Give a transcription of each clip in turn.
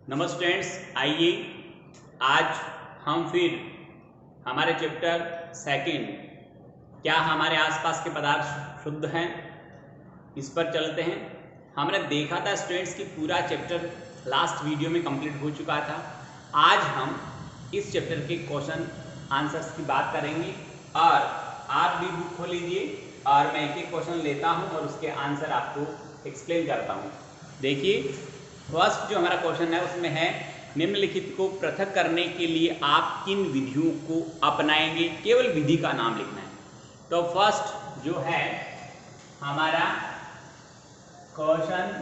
नमस्ते स्टूडेंट्स, आइए आज हम फिर हमारे चैप्टर सेकंड क्या हमारे आसपास के पदार्थ शुद्ध हैं इस पर चलते हैं। हमने देखा था स्टूडेंट्स कि पूरा चैप्टर लास्ट वीडियो में कंप्लीट हो चुका था। आज हम इस चैप्टर के क्वेश्चन आंसर्स की बात करेंगे और आप भी बुक खोल लीजिए और मैं एक एक क्वेश्चन लेता हूं और उसके आंसर आपको एक्सप्लेन करता हूं। देखिए, फर्स्ट जो हमारा क्वेश्चन है उसमें है निम्नलिखित को पृथक करने के लिए आप किन विधियों को अपनाएंगे। केवल विधि का नाम लिखना है। तो फर्स्ट जो है हमारा क्वेश्चन,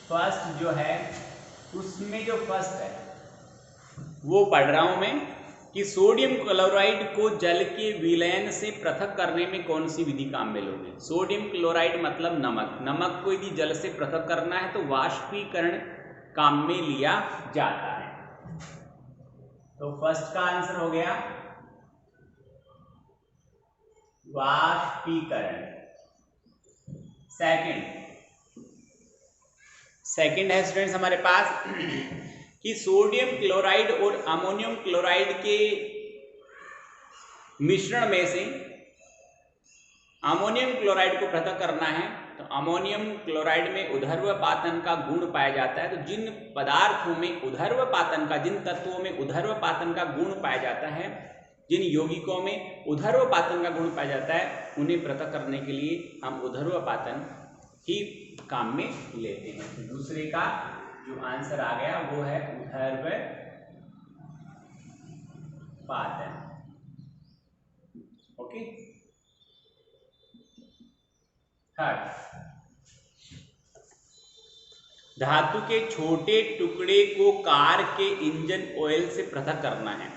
फर्स्ट जो है उसमें जो फर्स्ट है वो पढ़ रहा हूं मैं कि सोडियम क्लोराइड को जल के विलयन से पृथक करने में कौन सी विधि काम में लोगे। सोडियम क्लोराइड मतलब नमक, नमक को यदि जल से पृथक करना है तो वाष्पीकरण काम में लिया जाता है। तो फर्स्ट का आंसर हो गया वाष्पीकरण। सेकंड है स्टूडेंट्स हमारे पास कि सोडियम क्लोराइड और अमोनियम क्लोराइड के मिश्रण में से अमोनियम क्लोराइड को पृथक करना है तो अमोनियम क्लोराइड में ऊर्ध्वपातन का गुण पाया जाता है। तो जिन पदार्थों में ऊर्ध्वपातन का, जिन तत्वों में ऊर्ध्वपातन का गुण पाया जाता है, जिन यौगिकों में ऊर्ध्वपातन का गुण पाया जाता है, उन्हें पृथक करने के लिए हम ऊर्ध्वपातन ही काम में लेते हैं। तो दूसरे का जो आंसर आ गया वो है ऊर्ध्वपातन। ओके, थर्ड, धातु के छोटे टुकड़े को कार के इंजन ऑयल से पृथक करना है।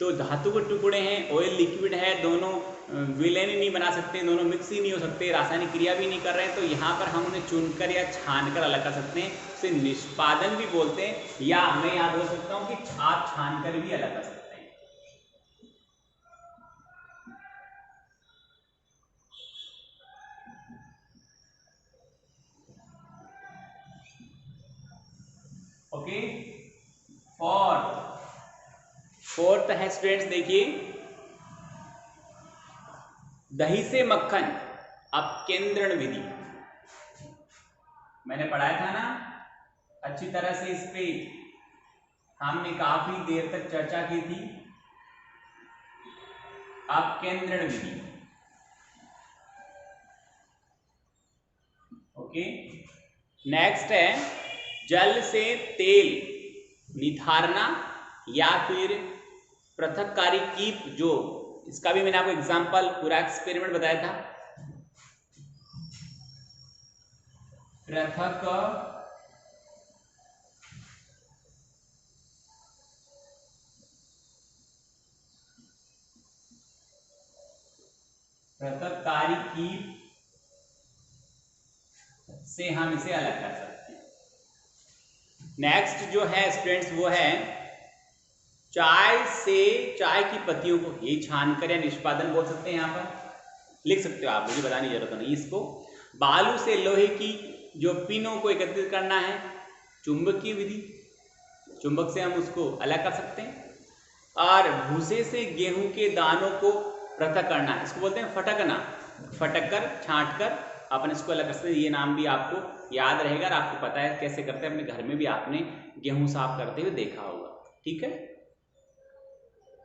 तो धातु के टुकड़े हैं, ऑयल लिक्विड है, दोनों विलयन नहीं बना सकते, दोनों मिक्स ही नहीं हो सकते, रासायनिक क्रिया भी नहीं कर रहे हैं। तो यहाँ पर हम उन्हें चुनकर या छानकर अलग कर सकते हैं। उसे निष्पादन भी बोलते हैं, या मैं यहाँ बोल सकता हूँ कि आप छानकर भी अलग कर सकते हैं। ओके, फोर्थ है स्टूडेंट्स, देखिए दही से मक्खन अपकेंद्रण विधि। मैंने पढ़ाया था ना अच्छी तरह से, इस पे हमने काफी देर तक चर्चा की थी। अपकेंद्रण विधि। ओके, नेक्स्ट है जल से तेल निथारना या फिर पृथककारी कीप। जो इसका भी मैंने आपको एग्जांपल पूरा एक्सपेरिमेंट बताया था। पृथककारी कीप से हम इसे अलग कर सकते हैं। नेक्स्ट जो है स्टूडेंट्स वो है चाय की पत्तियों को ये छानकर या निष्पादन बोल सकते हैं। यहाँ पर लिख सकते हो आप, मुझे बताने की जरूरत नहीं। इसको बालू से लोहे की जो पिनों को एकत्रित करना है, चुंबकीय विधि, चुंबक से हम उसको अलग कर सकते हैं। और भूसे से गेहूं के दानों को पृथक करना, इसको बोलते हैं फटकना, फटक कर छांट कर अपन इसको अलग कर सकते हैं। ये नाम भी आपको याद रहेगा और आपको पता है कैसे करते हैं। अपने घर में भी आपने गेहूं साफ करते हुए देखा होगा, ठीक है।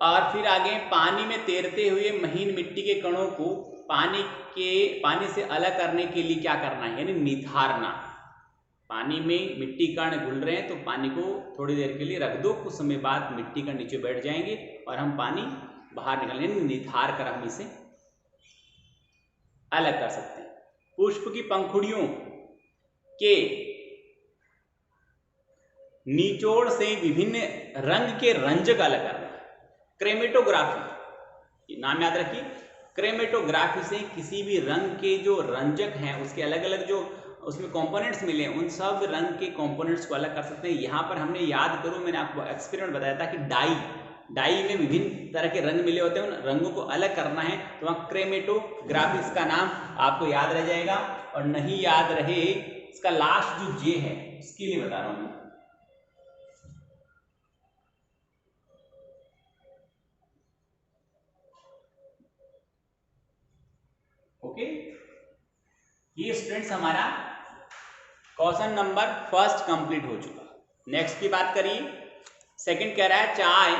और फिर आगे पानी में तैरते हुए महीन मिट्टी के कणों को पानी से अलग करने के लिए क्या करना है, यानी निथारना। पानी में मिट्टी कण घुल रहे हैं तो पानी को थोड़ी देर के लिए रख दो, कुछ समय बाद मिट्टी कण नीचे बैठ जाएंगे और हम पानी बाहर निकालेंगे, निथार कर हम इसे अलग कर सकते हैं। पुष्प की पंखुड़ियों के निचोड़ से विभिन्न रंग के रंजक अलग करना, क्रेमेटोग्राफी, नाम याद रखिए। क्रेमेटोग्राफी से किसी भी रंग के जो रंजक हैं उसके अलग अलग जो उसमें कंपोनेंट्स मिले हैं, उन सब रंग के कंपोनेंट्स को अलग कर सकते हैं। यहाँ पर हमने याद करो, मैंने आपको एक्सपेरिमेंट बताया था कि डाई में विभिन्न तरह के रंग मिले होते हैं, उन रंगों को अलग करना है। तो वहाँ क्रेमेटोग्राफी इसका नाम आपको याद रह जाएगा। और नहीं याद रहे इसका लास्ट जो जे है उसके लिए बता रहा हूँ मैं, ओके, ये स्टूडेंट्स हमारा क्वेश्चन नंबर फर्स्ट कंप्लीट हो चुका। नेक्स्ट की बात करिए। सेकंड कह रहा है चाय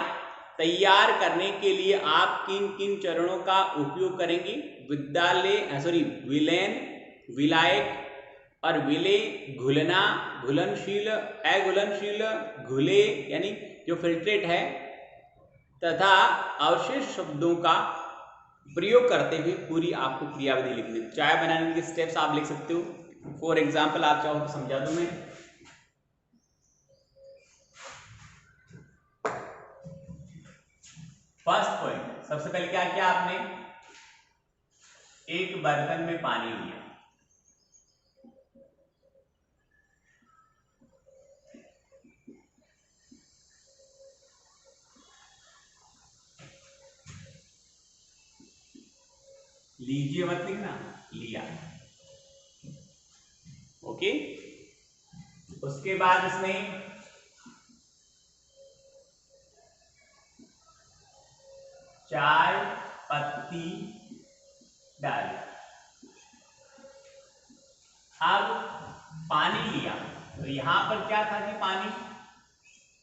तैयार करने के लिए आप किन किन चरणों का उपयोग करेंगे? विलेन, विलायक और विले, घुलना, घुलनशील, अघुलनशील, घुले यानी जो फिल्ट्रेट है, तथा अवशेष शब्दों का प्रयोग करते हुए पूरी आपको क्रियाविधि लिखनी है। चाय बनाने के स्टेप्स आप लिख सकते हो। फॉर एग्जाम्पल आप चाहो तो समझा दूं मैं। फर्स्ट पॉइंट, सबसे पहले क्या किया आपने? एक बर्तन में पानी लिया, लीजिए मत लिखना, लिया। ओके, उसके बाद इसमें चाय पत्ती डाली। अब पानी लिया, तो यहां पर क्या था कि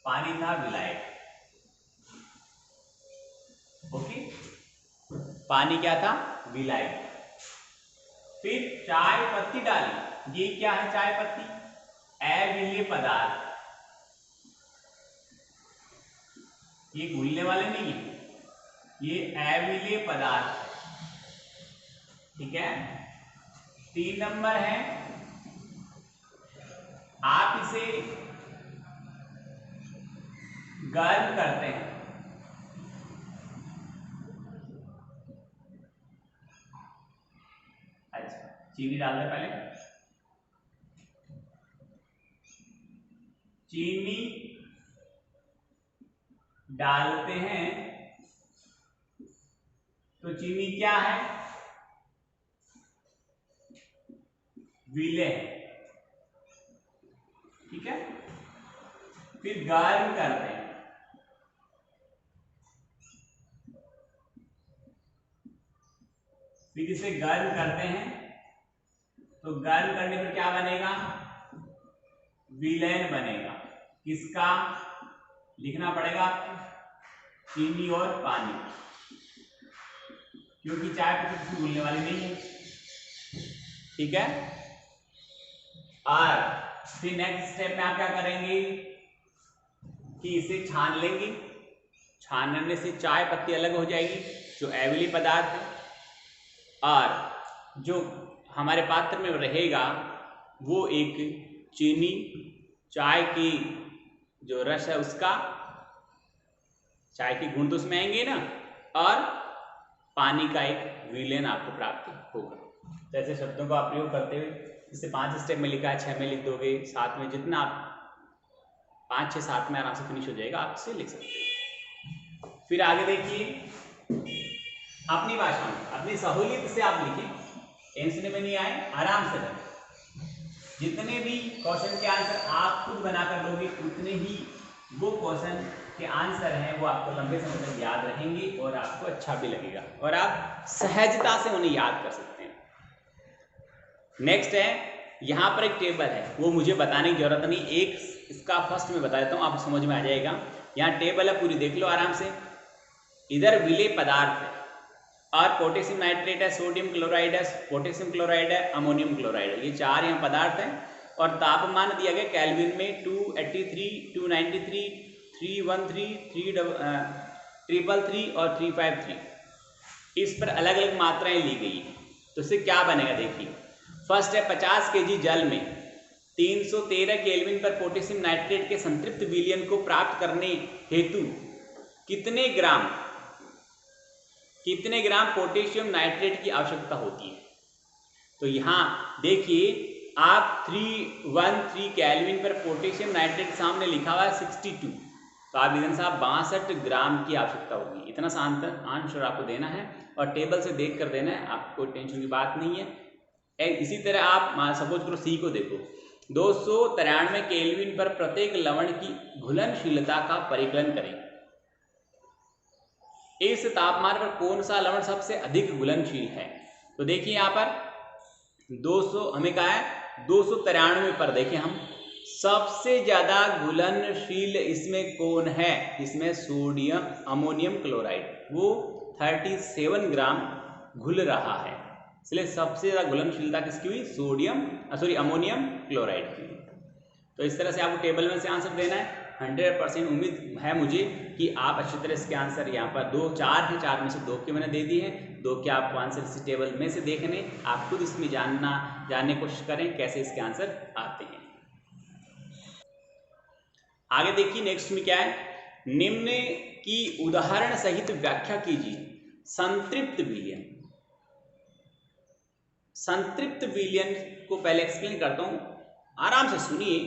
पानी था विलायक। ओके, पानी क्या था? विलायक। फिर चाय पत्ती डाली, ये क्या है? चाय पत्ती अविलेय पदार्थ, ये घुलने वाले नहीं है, ये अविलेय पदार्थ है। ठीक है। 3 नंबर है, आप इसे गर्म करते हैं। अच्छा, चीनी डाल दे पहले। चीनी डालते हैं तो चीनी क्या है? विलेय है। ठीक है। फिर गर्म करते हैं, फिर इसे गर्म करते हैं तो गर्म करने पर क्या बनेगा? विलयन बनेगा। किसका? लिखना पड़ेगा आपको, चीनी और पानी, क्योंकि चाय पत्ती किसी घुलने वाली नहीं है। ठीक है। और फिर नेक्स्ट स्टेप में आप क्या करेंगे कि इसे छान लेंगे। छानने से चाय पत्ती अलग हो जाएगी जो अविलेय पदार्थ है, और जो हमारे पात्र में रहेगा वो एक चीनी, चाय की जो रस है उसका, चाय के गुण तो उसमें आएंगे ना, और पानी का एक विलयन आपको प्राप्त होगा। तो ऐसे शब्दों का प्रयोग करते हुए, जैसे 5 स्टेप में लिखा है, 6 में लिख दोगे, 7 में, जितना आप 5, 6, 7 में आराम से फिनिश हो जाएगा, आप इसे लिख सकते हो। फिर आगे देखिए, अपनी भाषा में अपनी सहूलियत से आप लिखें, टेंशन में नहीं आए, आराम से करें। जितने भी क्वेश्चन के आंसर आप खुद बनाकर लोगे, उतने ही वो क्वेश्चन के आंसर हैं वो आपको लंबे समय तक याद रहेंगे और आपको अच्छा भी लगेगा और आप सहजता से उन्हें याद कर सकते हैं। नेक्स्ट है, यहाँ पर एक टेबल है, वो मुझे बताने की जरूरत नहीं, एक इसका फर्स्ट में बता देता हूँ, आपको समझ में आ जाएगा। यहाँ टेबल है, पूरी देख लो आराम से। इधर विलेय पदार्थ है और पोटेशियम नाइट्रेट है, सोडियम क्लोराइड है, पोटेशियम क्लोराइड है, अमोनियम क्लोराइड है, ये 4 यहाँ पदार्थ हैं। और तापमान दिया गया केल्विन में 283, 293, 313, 333 और 353। इस पर अलग अलग मात्राएं ली गई है। तो इससे क्या बनेगा देखिए। फर्स्ट है, 50 kg जल में 313 केल्विन पर पोटेशियम नाइट्रेट के संतृप्त विलयन को प्राप्त करने हेतु कितने ग्राम पोटेशियम नाइट्रेट की आवश्यकता होती है। तो यहाँ देखिए, आप 313 केल्विन पर पोटेशियम नाइट्रेट सामने लिखा हुआ है 62, तो आप लिखना साहब 62 ग्राम की आवश्यकता होगी। इतना सा आंसर आपको देना है और टेबल से देख कर देना है, आपको टेंशन की बात नहीं है। इसी तरह आप सपोज करो सी को देखो, 293 केल्विन पर प्रत्येक लवण की घुलनशीलता का परिकलन करें। इस तापमान पर कौन सा लवण सबसे अधिक घुलनशील है? तो देखिए यहाँ पर 200 हमें कहा है 293 पर। देखिए हम सबसे ज्यादा घुलनशील इसमें कौन है, इसमें सोडियम अमोनियम क्लोराइड, वो 37 ग्राम घुल रहा है। इसलिए सबसे ज्यादा घुलनशीलता किसकी हुई, अमोनियम क्लोराइड की। तो इस तरह से आपको टेबल में से आंसर देना है। 100% उम्मीद है मुझे कि आप अच्छी तरह इसके आंसर यहाँ पर 2 4 हैं, 4 में से 2 के मैंने दे दिए हैं, 2 के आपको आंसर इस टेबल में से देखने, आप खुद इसमें जानने की कोशिश करें कैसे इसके आंसर आते हैं। आगे देखिए नेक्स्ट में क्या है, निम्न की उदाहरण सहित व्याख्या कीजिए संतृप्त विलयन। संतृप्त विलयन को पहले एक्सप्लेन करता हूं, आराम से सुनिए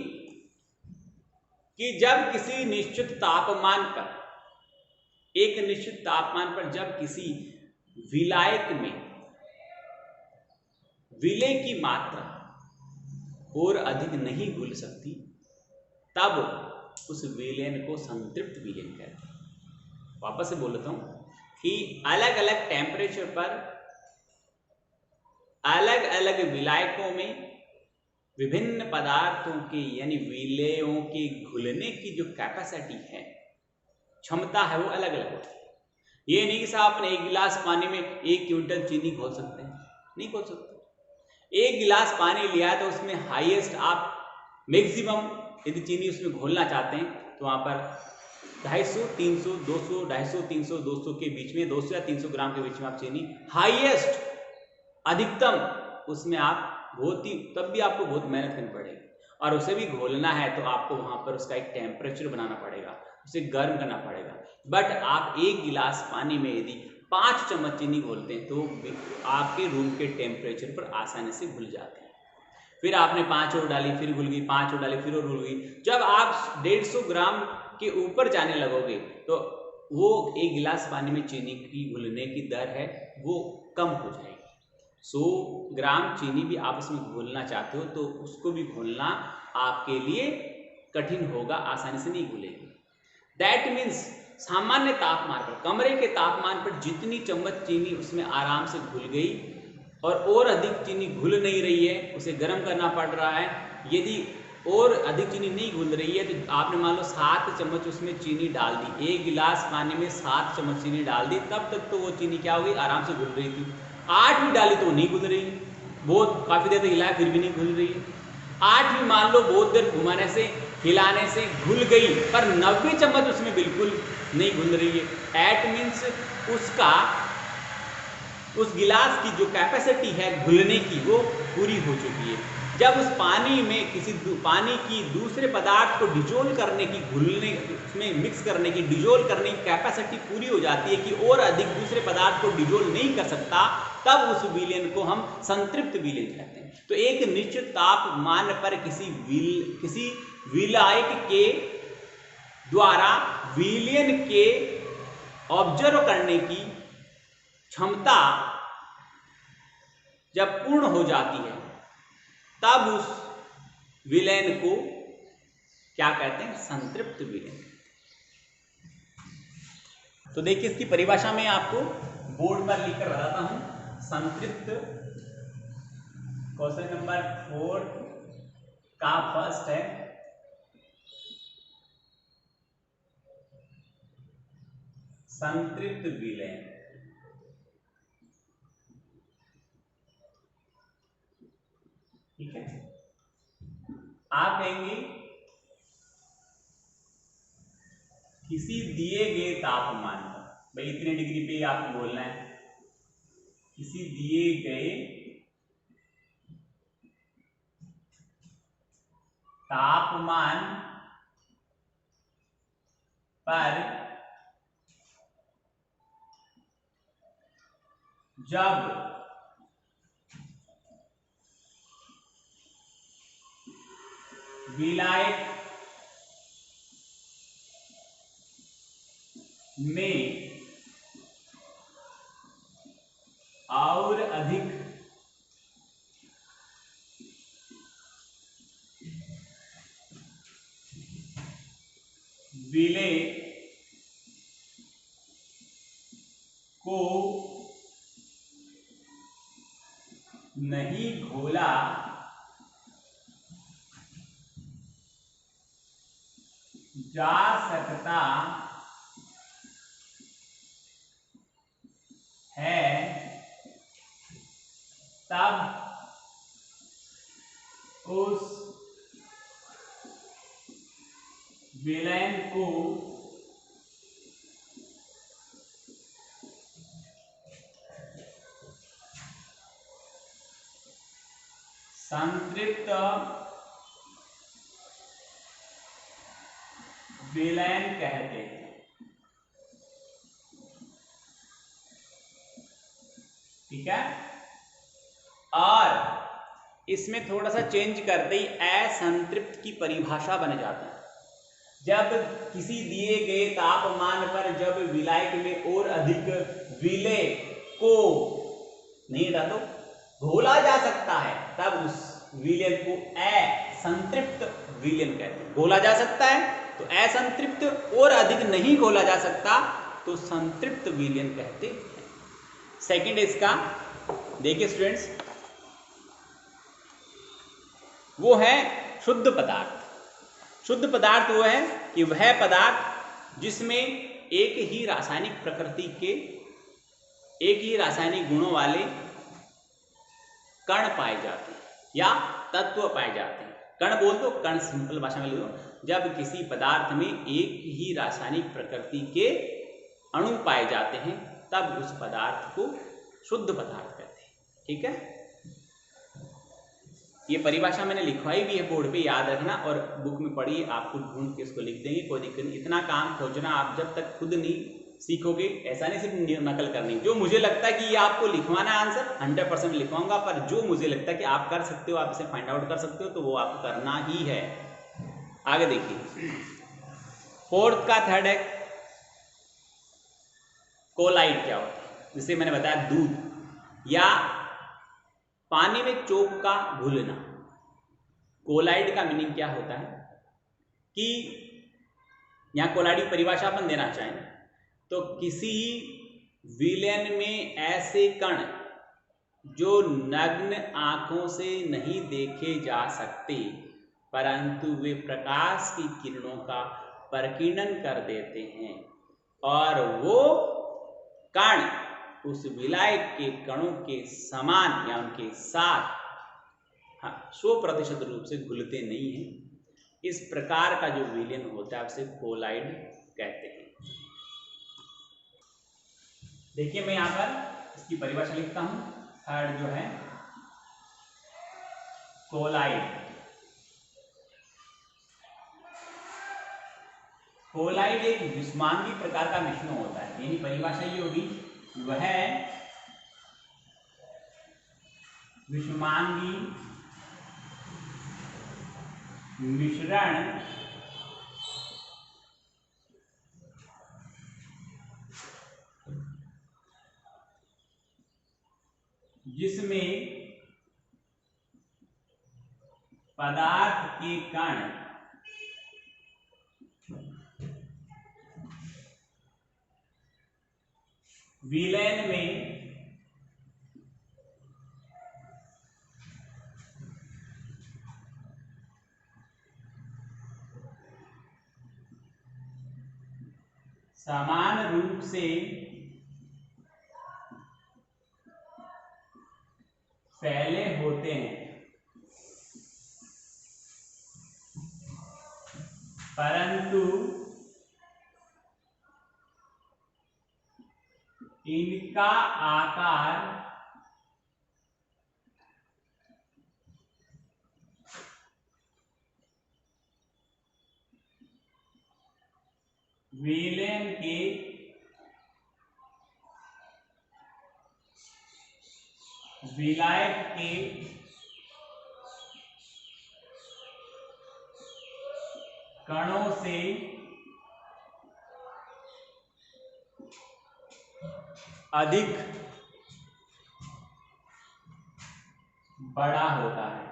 कि जब किसी निश्चित तापमान पर, एक निश्चित तापमान पर जब किसी विलायक में विलय की मात्रा और अधिक नहीं घुल सकती, तब उस विलयन को संतृप्त विलयन कहते हैं। वापस से बोलता हूं कि अलग अलग टेम्परेचर पर अलग अलग विलायकों में विभिन्न पदार्थों के यानी विलयों के घुलने की जो कैपेसिटी है, क्षमता है, वो अलग अलग होती है। ये नहीं कि साहब अपने 1 गिलास पानी में 1 क्विंटल चीनी घोल सकते हैं, नहीं घोल सकते। 1 गिलास पानी लिया तो उसमें हाईएस्ट आप मैक्सिमम यदि चीनी उसमें घोलना चाहते हैं तो वहां पर 250, 300, 200, 250, 300, 200 के बीच में, 200 या 300 ग्राम के बीच में आप चीनी हाईएस्ट, अधिकतम उसमें आप तब भी आपको बहुत मेहनत करनी पड़ेगी, और उसे भी घोलना है तो आपको वहां पर उसका एक टेम्परेचर बनाना पड़ेगा, उसे गर्म करना पड़ेगा। बट आप 1 गिलास पानी में यदि 5 चम्मच चीनी घोलते हैं तो आपके रूम के टेम्परेचर पर आसानी से घुल जाते हैं। फिर आपने 5 और डाली, फिर घुल गई, 5 और डाली, फिर और घुल गई। जब आप 150 ग्राम के ऊपर जाने लगोगे तो वो 1 गिलास पानी में चीनी की घुलने की दर है वो कम हो जाएगी। 100 ग्राम चीनी भी आप उसमें घोलना चाहते हो तो उसको भी घोलना आपके लिए कठिन होगा, आसानी से नहीं घुलेगी। दैट मीन्स सामान्य तापमान पर, कमरे के तापमान पर जितनी चम्मच चीनी उसमें आराम से घुल गई और अधिक चीनी घुल नहीं रही है, उसे गर्म करना पड़ रहा है। यदि और अधिक चीनी नहीं घुल रही है तो आपने मान लो 7 चम्मच उसमें चीनी डाल दी, 1 गिलास पानी में 7 चम्मच चीनी डाल दी, तब तक तो वो चीनी क्या हो गई, आराम से घुल रही थी। 8 भी डाली तो नहीं घुल रही है, बहुत काफ़ी देर तक हिलाया फिर भी नहीं घुल रही है। 8 भी मान लो बहुत देर घुमाने से, हिलाने से घुल गई, पर 90 चम्मच उसमें बिल्कुल नहीं घुल रही है। एट मीन्स उस गिलास की जो कैपेसिटी है घुलने की वो पूरी हो चुकी है। जब उस पानी में किसी पानी की दूसरे पदार्थ को डिजोल्व करने की, घुलने उसमें मिक्स करने की, डिजोल्व करने की कैपेसिटी पूरी हो जाती है कि और अधिक दूसरे पदार्थ को डिजोल्व नहीं कर सकता, तब उस विलयन को हम संतृप्त विलयन कहते हैं। तो एक निश्चित तापमान पर किसी विलायक के द्वारा विलयन के ऑब्जर्व करने की क्षमता जब पूर्ण हो जाती है तब उस विलयन को क्या कहते हैं, संतृप्त विलयन। तो देखिए इसकी परिभाषा में आपको बोर्ड पर लिखकर बताता हूं। संतृप्त, क्वेश्चन नंबर 4 का फर्स्ट है, संतृप्त विलयन। ठीक है, आप कहेंगे किसी दिए गए तापमान पर, भाई इतने डिग्री पे आपको बोलना है, किसी दिए गए तापमान पर जब विलायक में और अधिक विलय को जा सकता है तब उस विलयन को संतृप्त विलयन कहते हैं। ठीक है, और इसमें थोड़ा सा चेंज करते ही असंतृप्त की परिभाषा बन जाती है। जब किसी दिए गए तापमान पर जब विलायक में और अधिक विलय को नहीं डालो घोला जा सकता है तब उस विलयन को असंतृप्त विलयन कहते हैं। घोला जा सकता है तो असंतृप्त, और अधिक नहीं घोला जा सकता तो संतृप्त विलयन कहते हैं। सेकंड इसका देखिए स्टूडेंट्स, वो है शुद्ध पदार्थ। शुद्ध पदार्थ वो है कि वह पदार्थ जिसमें एक ही रासायनिक प्रकृति के, एक ही रासायनिक गुणों वाले कण पाए जाते हैं या तत्व पाए जाते हैं। कण बोल दो, कण सिंपल भाषा में लिख दो। जब किसी पदार्थ में एक ही रासायनिक प्रकृति के अणु पाए जाते हैं तब उस पदार्थ को शुद्ध पदार्थ कहते हैं। ठीक है, ये परिभाषा मैंने लिखवाई भी है बोर्ड पे, याद रखना, और बुक में पढ़िए, आपको ढूंढ के इसको लिख देंगे, कोई दिक्कत नहीं। इतना काम खोजना आप जब तक खुद नहीं सीखोगे, ऐसा नहीं सिर्फ नकल करनी। जो मुझे लगता है कि ये आपको लिखवाना है आंसर 100% लिखवाऊंगा, पर जो मुझे लगता है कि आप कर सकते हो, आप इसे फाइंड आउट कर सकते हो, तो वो आपको करना ही है। आगे देखिए, फोर्थ का थर्ड है कोलाइड। क्या होता है? जिसे मैंने बताया दूध या पानी में चोक का घुलना। कोलाइड का मीनिंग क्या होता है कि यहां कोलाइड की परिभाषा अपन देना चाहें तो किसी विलयन में ऐसे कण जो नग्न आंखों से नहीं देखे जा सकते परंतु वे प्रकाश की किरणों का प्रकीर्णन कर देते हैं, और वो कण उस विलायक के कणों के समान या उनके साथ 100% रूप से घुलते नहीं हैं। इस प्रकार का जो विलयन होता है उसे कोलाइड कहते हैं। देखिए मैं यहां पर इसकी परिभाषा लिखता हूं। थर्ड जो है कोलाइड। कोलाइड एक विषमांगी प्रकार का मिश्रण होता है, यानी परिभाषा ये होगी वह विषमांगी मिश्रण जिसमें पदार्थ के कण विलयन में समान रूप से फैले होते हैं परंतु इनका आकार विलयन के विलायक के कणों से अधिक बड़ा होता है।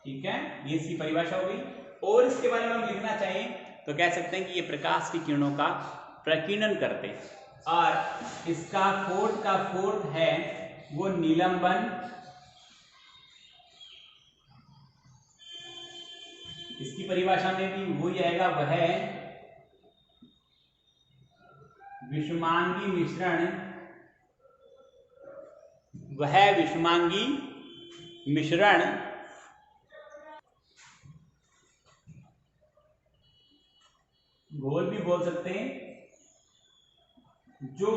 ठीक है, ये इसकी परिभाषा हो गई। और इसके बारे में हम लिखना चाहिए तो कह सकते हैं कि ये प्रकाश की किरणों का प्रकीर्णन करते हैं। और इसका फोर्थ है वो निलंबन इसकी परिभाषा में भी वही आएगा, वह विषमांगी मिश्रण, वह विषमांगी मिश्रण घोल भी बोल सकते हैं, जो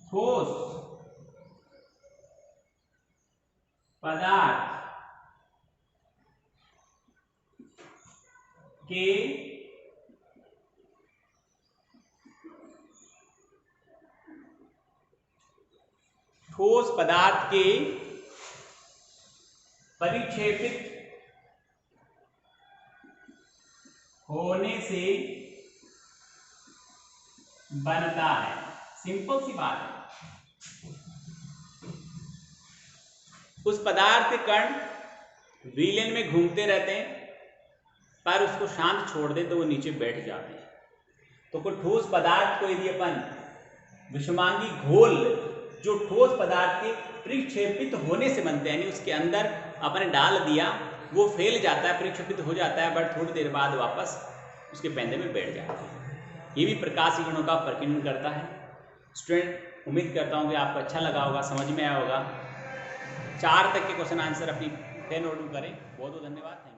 ठोस पदार्थ के परिक्षेपित होने से बनता है। सिंपल सी बात है। उस पदार्थ के कण व्हीलन में घूमते रहते हैं, पर उसको शांत छोड़ दे तो वो नीचे बैठ जाते हैं। तो कोई ठोस पदार्थ को यदि अपन विषमांगी घोल जो ठोस पदार्थ के परिक्षेपित होने से बनते हैं, यानी उसके अंदर अपन डाल दिया, वो फैल जाता है, परिक्षेपित हो जाता है, बट थोड़ी देर बाद वापस उसके पैंदे में बैठ जाता है। ये भी प्रकाशीय गुणों का प्रकीर्णन करता है। स्टूडेंट, उम्मीद करता हूँ कि आपको अच्छा लगा होगा, समझ में आया होगा। 4 तक के क्वेश्चन आंसर अपनी पेन नोट करें। बहुत बहुत धन्यवाद।